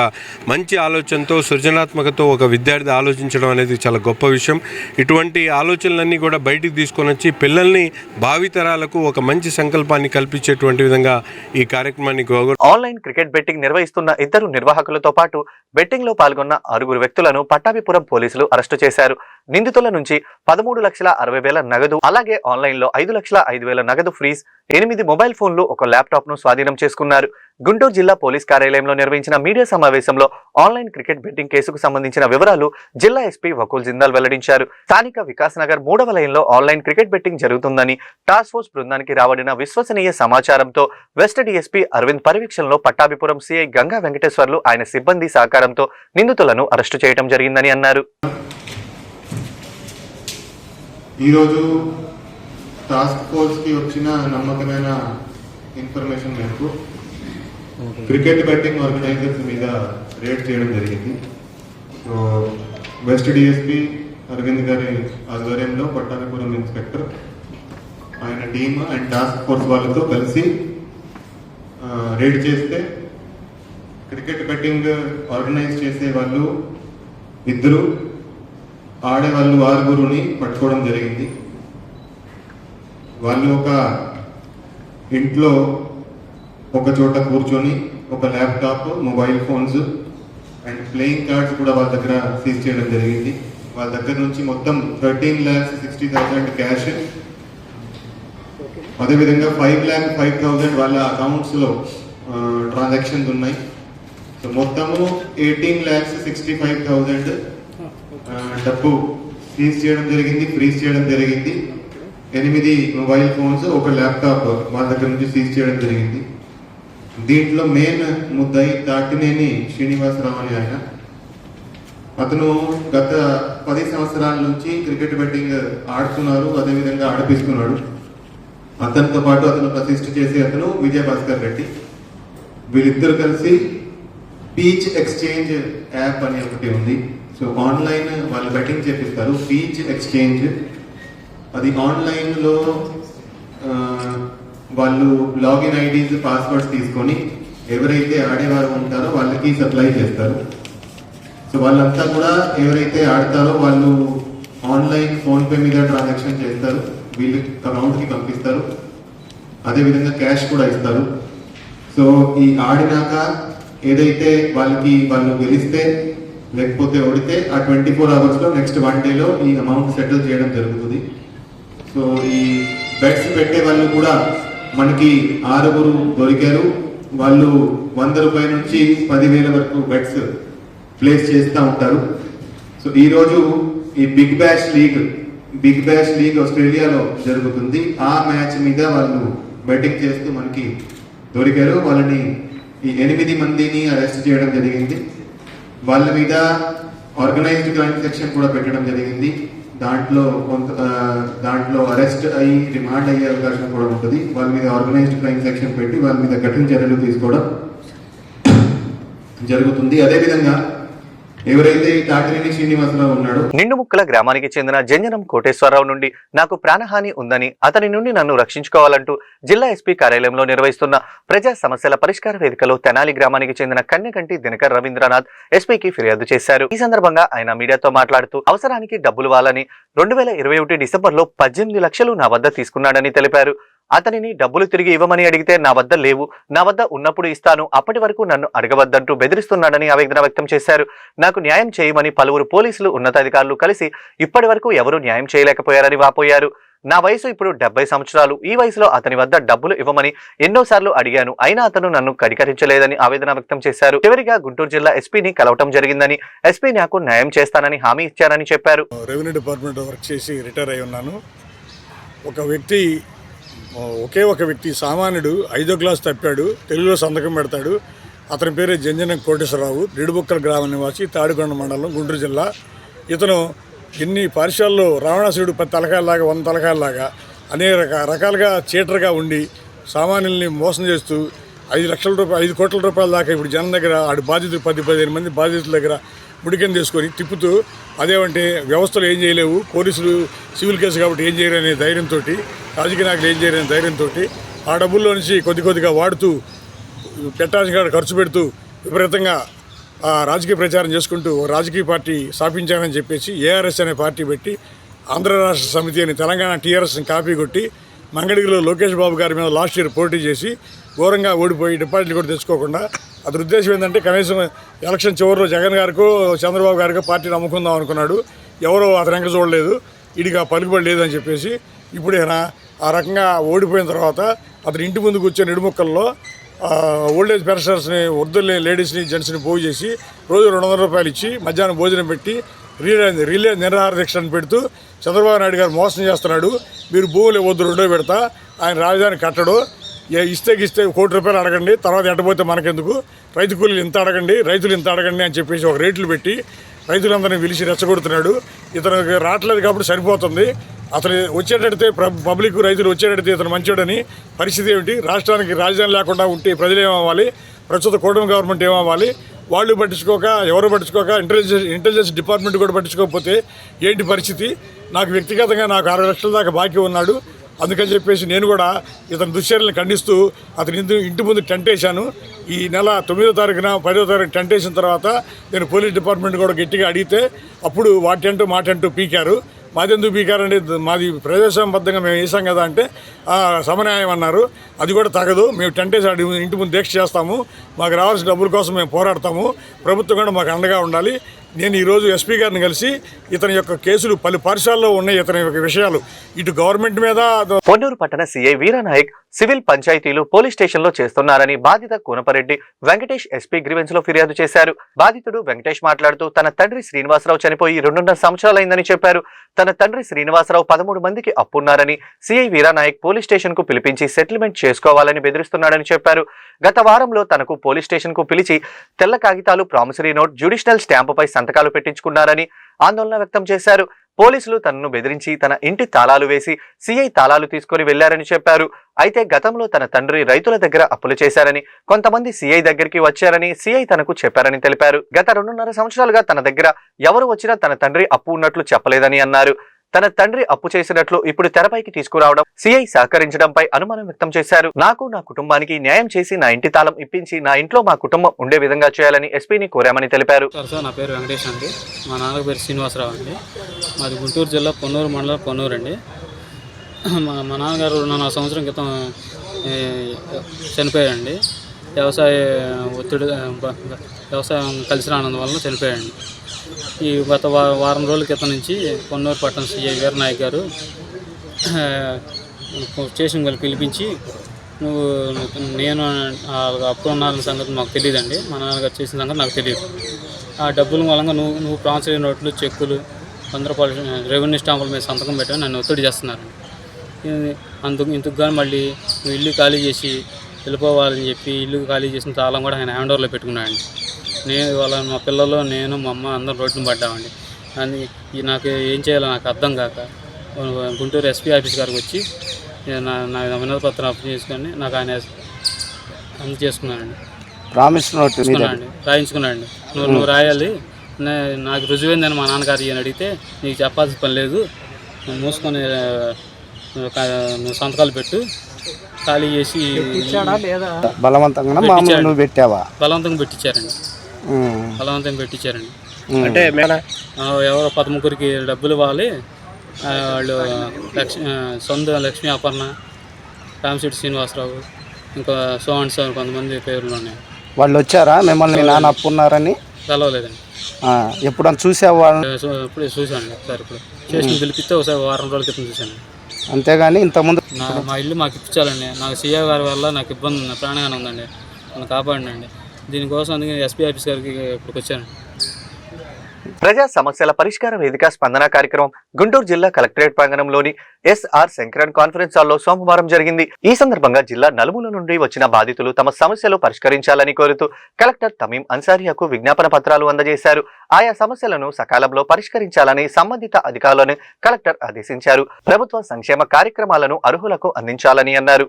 మంచి ఆలోచనతో, సృజనాత్మకతో ఒక విద్యార్థి ఆలోచించడం అనేది చాలా గొప్ప విషయం. ఇటువంటి ఆలోచనలన్నీ కూడా బయటికి తీసుకొని వచ్చి పిల్లల్ని భావితరాలకు ఒక మంచి సంకల్పాన్ని కల్పించేటువంటి విధంగా ఈ కార్యక్రమాన్ని ఆన్లైన్ క్రికెట్ బెట్టింగ్ నిర్వహిస్తున్న 2 నిర్వాహకులతో పాటు బెట్టింగ్ లో పాల్గొన్న 6 వ్యక్తులను పట్టాభిపురం పోలీసులు అరెస్టు చేశారు. నిందితుల నుంచి 13,60,000 నగదు, అలాగే ఆన్లైన్ లో 5,05,000 నగదు ఫ్రీజ్, 8 మొబైల్ ఫోన్లు, ఒక ల్యాప్టాప్ ను స్వాధీనం చేసుకున్నారు. గుంటూరు జిల్లా పోలీస్ కార్యాలయంలో నిర్వహించిన మీడియా సమావేశంలో ఆన్లైన్ క్రికెట్ బెట్టింగ్ కేసుకు సంబంధించిన వివరాలు జిల్లా ఎస్పీ వకుల్ జిందాల్ వెల్లడించారు. స్థానిక వికాస్ నగర్ 3వ లైన్లో ఆన్లైన్ క్రికెట్ బెట్టింగ్ జరుగుతుందని టాస్క్ ఫోర్స్ బృందానికి రాబడిన విశ్వసనీయ సమాచారంతో వెస్ట్ డీఎస్పీ అరవింద్ పర్యవేక్షణలో పట్టాభిపురం సిఐ గంగా వెంకటేశ్వర్లు ఆయన సిబ్బంది సహకారంతో నిందితులను అరెస్టు చేయడం జరిగిందని అన్నారు. ఈరోజు టాస్క్ ఫోర్స్కి వచ్చిన నమ్మకమైన ఇన్ఫర్మేషన్ మేరకు క్రికెట్ బెట్టింగ్ ఆర్గనైజర్స్ మీద రేడ్ చేయడం జరిగింది. సో వెస్ట్ డిఎస్పీ అరవింద్ గారి ఆధ్వర్యంలో పట్టాభిపురం ఇన్స్పెక్టర్, ఆయన టీమ్ అండ్ టాస్క్ ఫోర్స్ వాళ్ళతో కలిసి రేడ్ చేస్తే క్రికెట్ బెట్టింగ్ ఆర్గనైజ్ చేసే వాళ్ళు 2, ఆడేవాళ్ళు 6 పట్టుకోవడం జరిగింది. వాళ్ళు ఒక ఇంట్లో ఒక చోట కూర్చొని ఒక laptop, mobile phones and playing cards కూడా వాళ్ళ దగ్గర సీజ్ చేయడం జరిగింది. వాళ్ళ దగ్గర నుంచి మొత్తం 13,60,000 క్యాష్, అదేవిధంగా 5,05,000 వాళ్ళ అకౌంట్స్లో ట్రాన్సాక్షన్స్ ఉన్నాయి. సో మొత్తము 18,65,000 డబ్బు సీజ్ చేయడం జరిగింది, ఫ్రీజ్ చేయడం జరిగింది. 8 మొబైల్ ఫోన్స్, ఒక ల్యాప్టాప్ వాళ్ళ దగ్గర నుంచి సీజ్ చేయడం జరిగింది. దీంట్లో మెయిన్ ముద్దాయి తాటినేని శ్రీనివాసరావు అని ఆయన. అతను గత 10 సంవత్సరాల నుంచి క్రికెట్ బెట్టింగ్ ఆడుతున్నారు, అదేవిధంగా ఆడిపిస్తున్నాడు. అతనితో పాటు అతను అసిస్ట్ చేసే అతను విజయభాస్కర్ రెడ్డి. వీళ్ళిద్దరు కలిసి పీచ్ ఎక్స్చేంజ్ యాప్ అని ఒకటి ఉంది. సో ఆన్లైన్ వాళ్ళు బెట్టింగ్ చేపిస్తారు. పీచ్ ఎక్స్చేంజ్ అది ఆన్లైన్లో వాళ్ళు లాగిన్ ఐడీస్, పాస్వర్డ్స్ తీసుకొని ఎవరైతే ఆడేవారు ఉంటారో వాళ్ళకి సప్లై చేస్తారు. సో వాళ్ళంతా కూడా ఎవరైతే ఆడతారో వాళ్ళు ఆన్లైన్ ఫోన్పే మీద ట్రాన్సాక్షన్ చేస్తారు, వీళ్ళ అకౌంట్కి పంపిస్తారు, అదేవిధంగా క్యాష్ కూడా ఇస్తారు. సో ఈ ఆడినాక ఏదైతే వాళ్ళు గెలిస్తే లేకపోతే ఓడితే ఆ 24 అవర్స్లో నెక్స్ట్ 1 డేలో ఈ అమౌంట్ సెటిల్ చేయడం జరుగుతుంది. సో ఈ బెట్స్ పెట్టే వాళ్ళు కూడా మనకి 6 దొరికారు. వాళ్ళు 100 రూపాయల నుంచి 10,000 వరకు బెట్స్ ప్లేస్ చేస్తూ ఉంటారు. సో ఈరోజు ఈ బిగ్ బ్యాష్ లీగ్ ఆస్ట్రేలియాలో జరుగుతుంది. ఆ మ్యాచ్ మీద వాళ్ళు బెట్టింగ్ చేస్తూ మనకి దొరికారు. వాళ్ళని ఈ 8 మందిని అరెస్ట్ చేయడం జరిగింది. వాళ్ళ మీద ఆర్గనైజ్డ్ క్రైమ్ సెక్షన్ కూడా పెట్టడం జరిగింది. దాంట్లో అరెస్ట్ అయ్యి రిమాండ్ అయ్యే అవకాశం కూడా ఉంటుంది. వాళ్ళ మీద ఆర్గనైజ్డ్ క్రైమ్ సెక్షన్ పెట్టి వాళ్ళ మీద కఠిన చర్యలు తీసుకోవడం జరుగుతుంది. అదేవిధంగా ఎవరైతే ఈ తాటినేని శ్రీనివాసరావు ఉన్నాడో, నిండుముక్కల గ్రామానికి చెందిన జంజనం కోటేశ్వరరావు నుండి నాకు ప్రాణహాని ఉందని, అతని నుండి నన్ను రక్షించుకోవాలంటూ జిల్లా ఎస్పీ కార్యాలయంలో నిర్వహిస్తున్న ప్రజా సమస్యల పరిష్కార వేదికలో తెనాలి గ్రామానికి చెందిన కన్యకంటి దినకర్ రవీంద్రనాథ్ ఎస్పీకి ఫిర్యాదు చేశారు. ఈ సందర్భంగా ఆయన మీడియాతో మాట్లాడుతూ అవసరానికి డబ్బులు ఇవ్వాలని 2021 డిసెంబర్లో 18 లక్షలు నా వద్ద తీసుకున్నాడని తెలిపారు. అతనిని డబ్బులు తిరిగి ఇవ్వమని అడిగితే నా వద్ద లేవు, నా వద్ద ఉన్నప్పుడు ఇస్తాను, అప్పటి వరకు నన్ను అడగవద్దంటూ బెదిరిస్తున్నాడని ఆవేదన వ్యక్తం చేశారు. నాకు న్యాయం చేయమని పలువురు పోలీసులు ఉన్నతాధికారులు కలిసి ఇప్పటి వరకు ఎవరూ న్యాయం చేయలేకపోయారని వాపోయారు. నా వయసు ఇప్పుడు 70 సంవత్సరాలు. ఈ వయసులో అతని వద్ద డబ్బులు ఇవ్వమని ఎన్నోసార్లు అడిగాను, అయినా అతను నన్ను కనికరించలేదని ఆవేదన వ్యక్తం చేశారు. చివరిగా గుంటూరు జిల్లా ఎస్పీని కలవటం జరిగిందని, ఎస్పీ నాకు న్యాయం చేస్తానని హామీ ఇచ్చారని చెప్పారు. రెవెన్యూ డిపార్ట్మెంట్ వర్క్ చేసి రిటైర్ అయి ఉన్నాను. ఒకే ఒక వ్యక్తి సామాన్యుడు 5వ క్లాస్ తప్పాడు, తెలుగులో సంతకం పెడతాడు. అతని పేరే జంజనం కోటేశ్వరరావు, నిడుబుక్కల గ్రామ నివాసి, తాడికొండ మండలం, గుంటూరు జిల్లా. ఇతను ఎన్ని పాఠశాలలో రావణాసురుడు 10 తలకాయలాగా 100 తలకాయలాగా అనేక రకాలుగా చీటర్గా ఉండి సామాన్యుల్ని మోసం చేస్తూ 5 కోట్ల రూపాయల దాకా ఇప్పుడు జనం దగ్గర ఆడు బాధితులు 10-15 మంది బాధితుల దగ్గర ముడికని తీసుకొని తిప్పుతూ, అదేమంటే వ్యవస్థలు ఏం చేయలేవు, పోలీసులు సివిల్ కేసు కాబట్టి ఏం చేయరు అనే ధైర్యంతో, రాజకీయ నాయకులు ఏం చేయరనే ధైర్యంతో ఆ డబ్బుల్లో నుంచి కొద్దిగా వాడుతూ పెట్టాల్సిన ఖర్చు పెడుతూ విపరీతంగా రాజకీయ ప్రచారం చేసుకుంటూ రాజకీయ పార్టీ స్థాపించానని చెప్పేసి ఏఆర్ఎస్ అనే పార్టీ పెట్టి ఆంధ్ర రాష్ట్ర సమితి అని తెలంగాణ టీఆర్ఎస్ని కాపీ కొట్టి మంగళగిరిలో లోకేష్ బాబు గారి మీద లాస్ట్ ఇయర్ పోటీ చేసి ఘోరంగా ఓడిపోయి డిపాజిట్లు కూడా తెచ్చుకోకుండా, అతని ఉద్దేశం ఏంటంటే కనీసం ఎలక్షన్ చివరిలో జగన్ గారికో చంద్రబాబు గారికో పార్టీ నమ్ముకుందాం అనుకున్నాడు. ఎవరో అతను వెంక చూడలేదు, ఇడిగా పలుకుబడి లేదని చెప్పేసి ఇప్పుడు ఆ రకంగా ఓడిపోయిన తర్వాత అతని ఇంటి ముందు కూర్చొని నిడుముక్కల్లో ఓల్డేజ్ పెన్షనర్స్ని, వృద్ధ లేడీస్ని, జెంట్స్ని పోగు చేసి రోజు 200 రూపాయలు ఇచ్చి మధ్యాహ్నం భోజనం పెట్టి రిలే నిరాహార దీక్షను పెడుతూ చంద్రబాబు నాయుడు గారు మోసం చేస్తున్నాడు. మీరు భూములు ఇవ్వద్దు, 2 పెడతా, ఆయన రాజధాని కట్టడు, ఇస్తే 1 కోటి రూపాయలు అడగండి, తర్వాత ఎట్టబోతే మనకెందుకు, రైతు కూలీలు ఇంత అడగండి, రైతులు ఇంత అడగండి అని చెప్పేసి ఒక రేట్లు పెట్టి రైతులందరినీ పిలిచి రెచ్చగొడుతున్నాడు. ఇతనికి రావట్లేదు కాబట్టి సరిపోతుంది, అతను వచ్చేటడితే పబ్లిక్ రైతులు వచ్చేటడితే ఇతను మంచోడని. పరిస్థితి ఏమిటి, రాష్ట్రానికి రాజధాని లేకుండా ఉంటే ప్రజలు ఏమవ్వాలి, ప్రస్తుత కూటమి గవర్నమెంట్ ఏమవ్వాలి, వాళ్ళు పట్టించుకోక, ఎవరు పట్టించుకోక, ఇంటెలిజెన్స్ డిపార్ట్మెంట్ కూడా పట్టించుకోకపోతే ఏంటి పరిస్థితి? నాకు వ్యక్తిగతంగా నాకు 6 లక్షల దాకా బాకీ ఉన్నాడు. అందుకని చెప్పేసి నేను కూడా ఇతని దుశ్చర్యలను ఖండిస్తూ అతని ఇంటి ముందు టెంట్ వేశాను. ఈ నెల 9వ తారీఖున 10వ తారీఖు టెంట్ వేసిన తర్వాత నేను పోలీస్ డిపార్ట్మెంట్ కూడా గట్టిగా అడిగితే అప్పుడు వాటి టెంటు మా టెంటు పీకారు. మాదెందుకు పీకారండి, మాది ప్రజాస్వామ్యబద్ధంగా మేము వేసాం కదా అంటే సమన్యాయం అన్నారు. అది కూడా తగదు, మేము టెంట్ వేసి ఇంటి ముందు దీక్ష చేస్తాము, మాకు రావాల్సిన డబ్బుల కోసం మేము పోరాడతాము, ప్రభుత్వం కూడా మాకు అండగా ఉండాలి. నేను ఈరోజు ఎస్పీ గారిని కలిసి ఇతని యొక్క కేసులు పలు పాఠశాలలో ఉన్నాయి, ఇతని యొక్క విషయాలు ఇటు గవర్నమెంట్ మీద. పొన్నూరు పట్టణ సిఐ వీరనాయక్ సివిల్ పంచాయతీలు పోలీస్ స్టేషన్ లో చేస్తున్నారని బాధిత కూనపరెడ్డి వెంకటేష్ ఎస్పీ గ్రీవెన్స్ లో ఫిర్యాదు చేశారు. బాధితుడు వెంకటేష్ మాట్లాడుతూ తన తండ్రి శ్రీనివాసరావు చనిపోయి 2.5 సంవత్సరాలైందని చెప్పారు. తన తండ్రి శ్రీనివాసరావు 13 మందికి అప్పున్నారని సిఐ వీరనాయక్ పోలీస్ స్టేషన్ కు పిలిపించి సెటిల్మెంట్ చేసుకోవాలని బెదిరిస్తున్నాడని చెప్పారు. గత వారంలో తనకు పోలీస్ స్టేషన్ కు పిలిచి తెల్ల కాగితాలు, ప్రామిసరీ నోట్, జ్యుడిషనల్ స్టాంపుపై సంతకాలు పెట్టించుకున్నారని ఆందోళన వ్యక్తం చేశారు. పోలీసులు తనను బెదిరించి తన ఇంటి తాళాలు వేసి సిఐ తాళాలు తీసుకుని వెళ్లారని చెప్పారు. అయితే గతంలో తన తండ్రి రైతుల దగ్గర అప్పులు చేశారని, కొంతమంది సిఐ దగ్గరికి వచ్చారని సిఐ తనకు చెప్పారని తెలిపారు. గత 2.5 సంవత్సరాలుగా తన దగ్గర ఎవరు వచ్చినా తన తండ్రి అప్పు ఉన్నట్లు చెప్పలేదని అన్నారు. తన తండ్రి అప్పు చేసినట్లు ఇప్పుడు తెరపైకి తీసుకురావడం సిఐ సహకరించడంపై అనుమానం వ్యక్తం చేశారు. నాకు, నా కుటుంబానికి న్యాయం చేసి నా ఇంటి తాళం ఇప్పించి నా ఇంట్లో మా కుటుంబం ఉండే విధంగా చేయాలని ఎస్పీని కోరామని తెలిపారు. నా పేరు వెంకటేష్ అండి, మా నాన్న పేరు శ్రీనివాసరావు అండి, మాది గుంటూరు జిల్లా పొన్నూరు మండలం పొన్నూరు అండి. మా నాన్నగారు 2.5 సంవత్సరం క్రితం చనిపోయారండి. వ్యవసాయం కలిసి రానందు వల్ల చనిపోయారండి. ఈ గత వారం రోజుల క్రితం నుంచి పొన్నూరు పట్టణ సిఐ వీరనాయక్ గారు స్టేషన్ గారు పిలిపించి నేను అప్పుడు ఉన్న సంగతి మాకు తెలియదండి, మా నాన్నగారు చేసిన సంగతి నాకు తెలియదు. ఆ డబ్బుల మూలంగా నువ్వు ప్రామిసరీ నోట్లు, చెక్కులు, 100 రూపాయలు రెవెన్యూ స్టాంపుల మీద సంతకం పెట్టాను, నన్ను ఒత్తిడి చేస్తున్నారు. ఇందుకు కానీ మళ్ళీ నువ్వు ఇల్లు ఖాళీ చేసి వెళ్ళిపోవాలని చెప్పి ఇల్లు ఖాళీ చేసిన తాళం కూడా ఆయన హ్యాండ్ ఓవర్లో పెట్టుకున్నాడండి. నేను ఇవాళ మా పిల్లలు, నేను, మా అమ్మ అందరం రోడ్డున పడ్డామండి. అని నాకు ఏం చేయాలో నాకు అర్థం కాక గుంటూరు ఎస్పీ ఆఫీస్ గారికి వచ్చి నా వినతి పత్రం అప్లై చేసుకొని నాకు ఆయన అందజేసుకున్నానండి. Promise note రాయించుకున్నానండి. నువ్వు రాయాలి, నాకు రుజువైందని మా నాన్నగారు ఈయన అడిగితే నీకు చెప్పాల్సిన పని లేదు, నువ్వు మూసుకొని నువ్వు సంతకాలు పెట్టు, ఖాళీ చేసి బలవంతంగా నువ్వు పెట్టావా? బలవంతంగా పెట్టించారండి. బలవంతంగా పెట్టించారండి. అంటే ఎవరో 13 డబ్బులు ఇవ్వాలి, వాళ్ళు లక్ష్మీ అపర్ణ, రామశెట్టి శ్రీనివాసరావు, ఇంకా సోహన్ సార్ కొంతమంది పేర్లు ఉన్నాయి. వాళ్ళు వచ్చారా మిమ్మల్ని నాన్న అప్పున్నారని? కలవలేదండి. ఎప్పుడన్నా చూసావా? ఇప్పుడే చూశాను ఒకసారి, ఇప్పుడు స్టేషన్ పిలిపిస్తే ఒకసారి వారం రోజుల క్రితం చూశాను. అంతేగాని ఇంతకుముందు మా ఇల్లు మాకు ఇప్పించాలండి. నాకు సీఏ గారి వల్ల నాకు ఇబ్బంది ఉంది, ప్రాణంగానే ఉందండి, నన్ను కాపాడండి. దీనికోసం అందుకే ఎస్పీ ఆఫీస్ గారికి ఇప్పటికి వచ్చాను. ప్రజా సమస్యల పరిష్కార వేదిక స్పందన కార్యక్రమం గుంటూరు జిల్లా కలెక్టరేట్ ప్రాంగణంలోని ఎస్ఆర్ శంకరన్ కాన్ఫరెన్స్ హాల్లో సోమవారం జరిగింది. ఈ సందర్భంగా జిల్లా నలుమూల నుండి వచ్చిన బాధితులు తమ సమస్యలు పరిష్కరించాలని కోరుతూ కలెక్టర్ తమీం అన్సారియాకు విజ్ఞాపన పత్రాలు అందజేశారు. ఆయా సమస్యలను సకాలంలో పరిష్కరించాలని సంబంధిత అధికారులను కలెక్టర్ ఆదేశించారు. ప్రభుత్వ సంక్షేమ కార్యక్రమాలను అర్హులకు అందించాలని అన్నారు.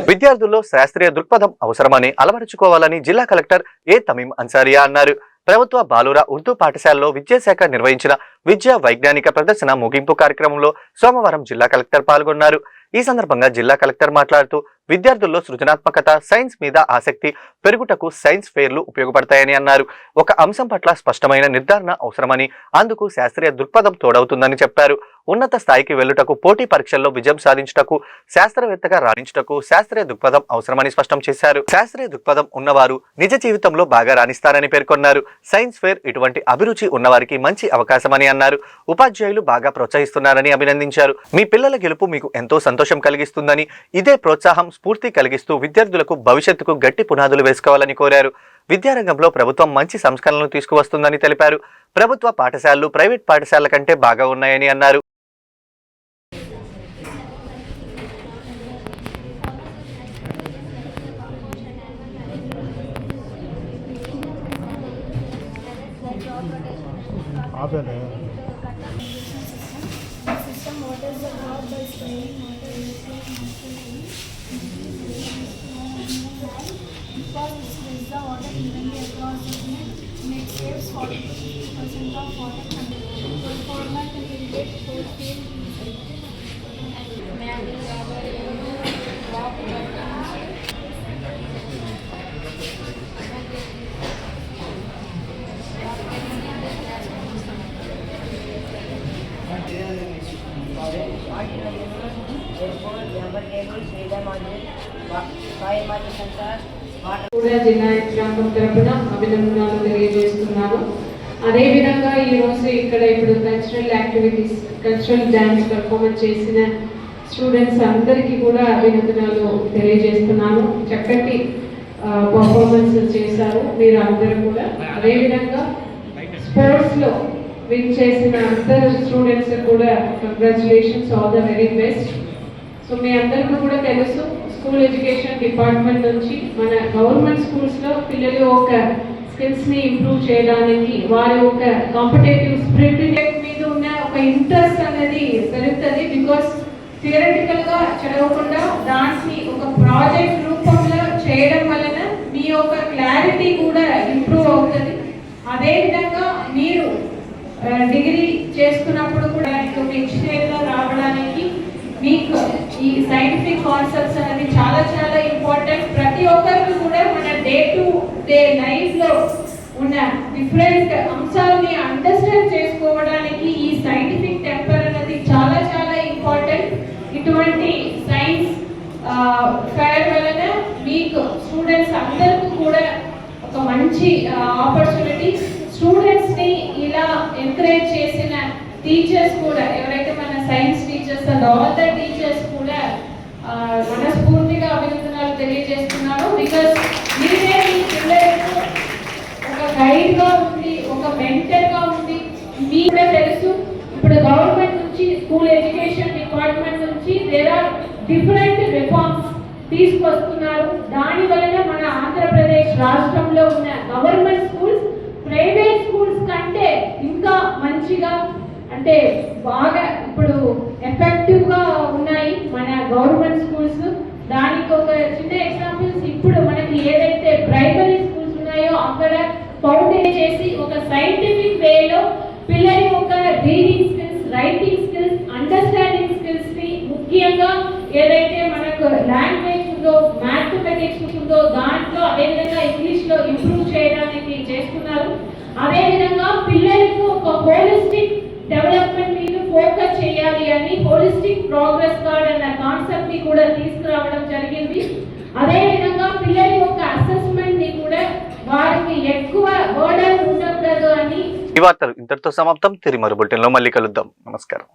విద్యార్థుల్లో శాస్త్రీయ దృక్పథం అవసరమని అలవరుచుకోవాలని జిల్లా కలెక్టర్ ఏ తమీం అన్సారియా అన్నారు. ప్రభుత్వ బాలుర ఉర్దూ పాఠశాలలో విద్యాశాఖ నిర్వహించిన విద్యా వైజ్ఞానిక ప్రదర్శన ముగింపు కార్యక్రమంలో సోమవారం జిల్లా కలెక్టర్ పాల్గొన్నారు. ఈ సందర్భంగా జిల్లా కలెక్టర్ మాట్లాడుతూ విద్యార్థుల్లో సృజనాత్మకత, సైన్స్ మీద ఆసక్తి పెరుగుటకు సైన్స్ ఫెయిర్లు ఉపయోగపడతాయని అన్నారు. ఒక అంశం పట్ల స్పష్టమైన నిర్ధారణ అవసరమని, అందుకు శాస్త్రీయ దృక్పథం తోడవుతుందని చెప్పారు. ఉన్నత స్థాయికి వెళ్లుటకు, పోటీ పరీక్షల్లో విజయం సాధించుటకు, శాస్త్రవేత్తగా రాణించుటకు శాస్త్రీయ దృక్పథం అవసరమని స్పష్టం చేశారు. శాస్త్రీయ దృక్పథం ఉన్నవారు నిజ జీవితంలో బాగా రాణిస్తారని పేర్కొన్నారు. సైన్స్ ఫెయిర్ ఇటువంటి అభిరుచి ఉన్నవారికి మంచి అవకాశమని అన్నారు. ఉపాధ్యాయులు బాగా ప్రోత్సహిస్తున్నారని అభినందించారు. మీ పిల్లల గెలుపు మీకు ఎంతో సంతోషం కలిగిస్తుందని, ఇదే ప్రోత్సాహం స్ఫూర్తి కలిగిస్తూ విద్యార్థులకు భవిష్యత్తుకు గట్టి పునాదులు వేసుకోవాలని కోరారు. విద్యారంగంలో ప్రభుత్వం మంచి సంస్కరణలు తీసుకువస్తుందని తెలిపారు. ప్రభుత్వ పాఠశాలలు ప్రైవేట్ పాఠశాలల కంటే బాగా ఉన్నాయని అన్నారు. కూడా జిల్లా యంత్రాంగం తరపున అభినందనలు తెలియజేస్తున్నాను. అదేవిధంగా ఈరోజు ఇక్కడ ఇప్పుడు cultural activities, cultural dance performance చేసిన స్టూడెంట్స్ అందరికీ కూడా అభినందనలు తెలియజేస్తున్నాను. చక్కటి పర్ఫార్మెన్స్ చేశారు మీరు అందరూ కూడా. అదేవిధంగా స్పోర్ట్స్లో విన్ చేసిన అందరు స్టూడెంట్స్ కూడా congratulations, all the very best. So మీ అందరికీ కూడా తెలుసు, స్కూల్ ఎడ్యుకేషన్ డిపార్ట్మెంట్ నుంచి మన గవర్నమెంట్ స్కూల్స్లో పిల్లలు ఒక స్కిల్స్ని ఇంప్రూవ్ చేయడానికి, వారి ఒక కాంపిటేటివ్ స్పిరిట్ మీద ఉన్న ఒక ఇంట్రెస్ట్ అనేది పెరుగుతుంది. బికాస్ థియరటికల్గా చదవకుండా దాన్ని ఒక ప్రాజెక్ట్ రూపంలో చేయడం వలన మీ యొక్క క్లారిటీ కూడా ఇంప్రూవ్ అవుతుంది. అదేవిధంగా మీరు డిగ్రీ చేసుకున్నప్పుడు కూడా నెక్స్ట్ ఇయర్లో రావడానికి మీకు ఈ సైంటిఫిక్ కాన్సెప్ట్స్ అనేది చాలా చాలా ఇంపార్టెంట్. ప్రతి ఒక్కరికి కూడా మన డే టు డే లైఫ్లో ఉన్న డిఫరెంట్ అంశాలని అండర్స్టాండ్ చేసుకోవడానికి ఈ సైంటిఫిక్ టెంపర్ అనేది చాలా చాలా ఇంపార్టెంట్. ఇటువంటి సైన్స్ ఫెయిర్ వలన మీకు స్టూడెంట్స్ అందరికీ కూడా ఒక మంచి ఆపర్చునిటీ. స్టూడెంట్స్ని ఇలా ఎంకరేజ్ చేసిన టీచర్స్ కూడా, ఎవరైతే మన science teachers and all the teachers కూడా మనస్ఫూర్తిగా అభినందనలు తెలియజేస్తున్నాను. బికాస్ మీరే మీ పిల్లలకు ఒక గైడ్గా ఉండి, ఒక మెంటర్గా ఉండి, మీకు తెలుసు ఇప్పుడు గవర్నమెంట్ నుంచి స్కూల్ డిఫరెంట్ రిఫార్మ్స్ తీసుకొస్తున్నారు. దాని వలన మన ఆంధ్రప్రదేశ్ రాష్ట్రంలో ఉన్న గవర్నమెంట్ స్కూల్స్ ప్రైవేట్ స్కూల్స్ కంటే ఇంకా మంచిగా అంటే బాగా ఇప్పుడు ఎఫెక్టివ్ గా ఉన్నాయి మన గవర్నమెంట్ స్కూల్స్. దానికి ఒక చిన్న ఎగ్జాంపుల్స్, ఇప్పుడు మనకి ఏదైతే ప్రైమరీ స్కూల్స్ ఉన్నాయో అక్కడ ఫౌండేషన్ చేసి ఒక సైంటిఫిక్ వేలో పిల్లల యొక్క reading skills, writing skills, understanding skills ని ముఖ్యంగా ఏదైతే మనకు లాంగ్వేజ్ ఉందో, మ్యాథమెటిక్స్ ఉందో దాంట్లో అదేవిధంగా ఇంగ్లీష్ లో ఇంప్రూవ్ చేయడానికి చేస్తున్నారు. అదేవిధంగా పిల్లలకు ఒక హోలిస్టిక్ డెవలప్మెంట్ మీద ఫోకస్ చేయాలి అని హోలిస్టిక్ ప్రోగ్రెస్ కార్డ్ అన్న కాన్సెప్ట్ ని కూడా తీసుకురావడం జరిగింది. అదేవిధంగా పిల్లల యొక్క అసెస్మెంట్ ని కూడా వారికి ఎక్కువ బర్డన్ ఉండకూడదు అని. ఈ వార్తలు ఇంతటితో సమాప్తం. తిరిగి మరో బులెటిన్లో మళ్ళీ కలుద్దాం. నమస్కారం.